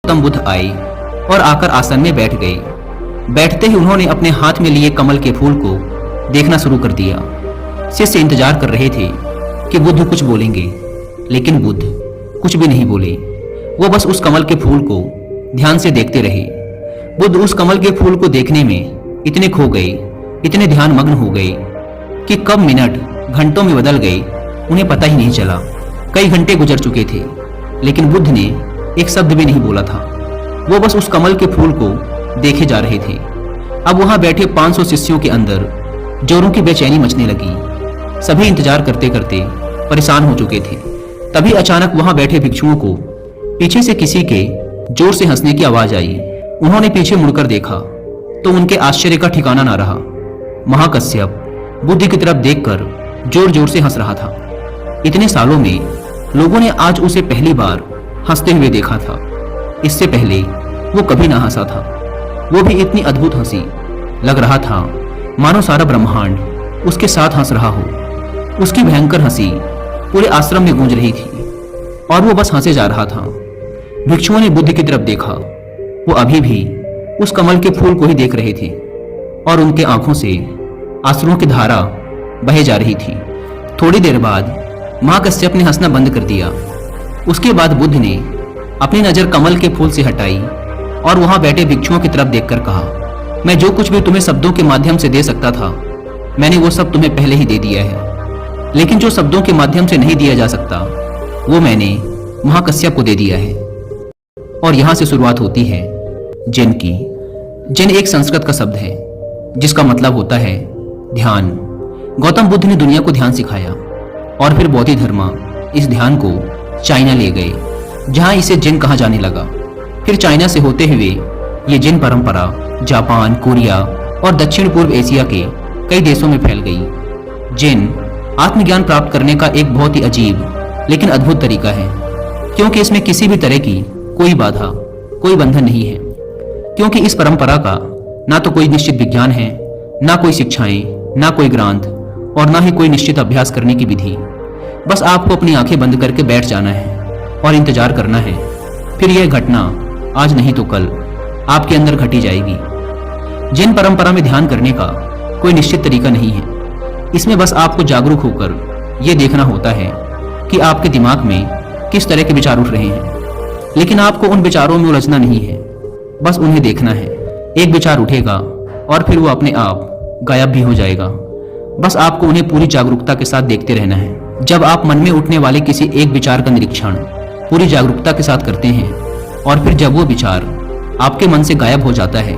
गौतम बुद्ध आए और आकर आसन में बैठ गए। बैठते ही उन्होंने अपने हाथ में लिए कमल के फूल को देखना शुरू कर दिया। शिष्य इंतजार कर रहे थे कि बुद्ध कुछ बोलेंगे, लेकिन बुद्ध कुछ भी नहीं बोले। वो बस उस कमल के फूल को ध्यान से देखते रहे। बुद्ध उस कमल के फूल को देखने में इतने खो गए, इतने ध्यान मग्न हो गए कि कब मिनट घंटों में बदल गए उन्हें पता ही नहीं चला। कई घंटे गुजर चुके थे, लेकिन बुद्ध ने एक शब्द भी नहीं बोला था। वो बस उस कमल के फूल को देखे जा रहे थे। अब वहां बैठे 500 शिष्यों के अंदर जोरों की बेचैनी मचने लगी। सभी इंतजार करते करते परेशान हो चुके थे। तभी अचानक वहां बैठे भिक्षुओं को पीछे से किसी के जोर से हंसने की आवाज आई। उन्होंने पीछे मुड़कर देखा तो उनके आश्चर्य का ठिकाना ना रहा। महाकश्यप बुद्ध की तरफ देखकर जोर जोर से हंस रहा था। इतने सालों में लोगों ने आज उसे पहली बार हंसते हुए देखा था। इससे पहले वो कभी ना हंसा था। वो भी इतनी अद्भुत हंसी, लग रहा था मानो सारा ब्रह्मांड उसके साथ हंस रहा हो। उसकी भयंकर हंसी पूरे आश्रम में गूंज रही थी और वो बस हंसे जा रहा था। भिक्षुओं ने बुद्ध की तरफ देखा। वो अभी भी उस कमल के फूल को ही देख रहे थे और उनके आंखों से आंसुओं की धारा बहे जा रही थी। थोड़ी देर बाद महाकश्यप ने हंसना बंद कर दिया। उसके बाद बुद्ध ने अपनी नजर कमल के फूल से हटाई और वहां बैठे भिक्षुओं की तरफ देखकर कहा, मैं जो कुछ भी तुम्हें शब्दों के माध्यम से दे सकता था, मैंने वो सब तुम्हें पहले ही दे दिया है। लेकिन जो शब्दों के माध्यम से नहीं दिया जा सकता, वो मैंने महाकश्यप को दे दिया है। और यहां से शुरुआत होती है जिन की। जिन एक संस्कृत का शब्द है जिसका मतलब होता है ध्यान। गौतम बुद्ध ने दुनिया को ध्यान सिखाया और फिर बौद्ध धर्म इस ध्यान को चाइना ले गए, जहां इसे जिन कहा जाने लगा। फिर चाइना से होते हुए ये जिन परंपरा जापान, कोरिया और दक्षिण पूर्व एशिया के कई देशों में फैल गई। जिन आत्मज्ञान प्राप्त करने का एक बहुत ही अजीब लेकिन अद्भुत तरीका है, क्योंकि इसमें किसी भी तरह की कोई बाधा, कोई बंधन नहीं है। क्योंकि इस परंपरा का ना तो कोई निश्चित विज्ञान है, ना कोई शिक्षाएं, ना कोई ग्रंथ और ना ही कोई निश्चित अभ्यास करने की विधि। बस आपको अपनी आंखें बंद करके बैठ जाना है और इंतजार करना है। फिर यह घटना आज नहीं तो कल आपके अंदर घटी जाएगी। जिन परंपरा में ध्यान करने का कोई निश्चित तरीका नहीं है। इसमें बस आपको जागरूक होकर यह देखना होता है कि आपके दिमाग में किस तरह के विचार उठ रहे हैं। लेकिन आपको उन विचारों में उलझना नहीं है, बस उन्हें देखना है। एक विचार उठेगा और फिर वो अपने आप गायब भी हो जाएगा। बस आपको उन्हें पूरी जागरूकता के साथ देखते रहना है। जब आप मन में उठने वाले किसी एक विचार का निरीक्षण पूरी जागरूकता के साथ करते हैं और फिर जब वो विचार आपके मन से गायब हो जाता है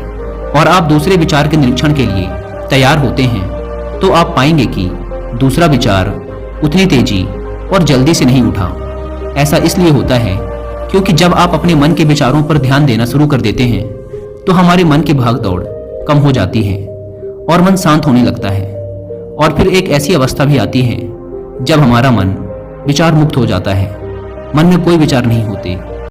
और आप दूसरे विचार के निरीक्षण के लिए तैयार होते हैं, तो आप पाएंगे कि दूसरा विचार उतनी तेजी और जल्दी से नहीं उठा। ऐसा इसलिए होता है क्योंकि जब आप अपने मन के विचारों पर ध्यान देना शुरू कर देते हैं तो हमारे मन की भागदौड़ कम हो जाती है और मन शांत होने लगता है। और फिर एक ऐसी अवस्था भी आती है जब हमारा मन विचार मुक्त हो जाता है। मन में कोई विचार नहीं होते।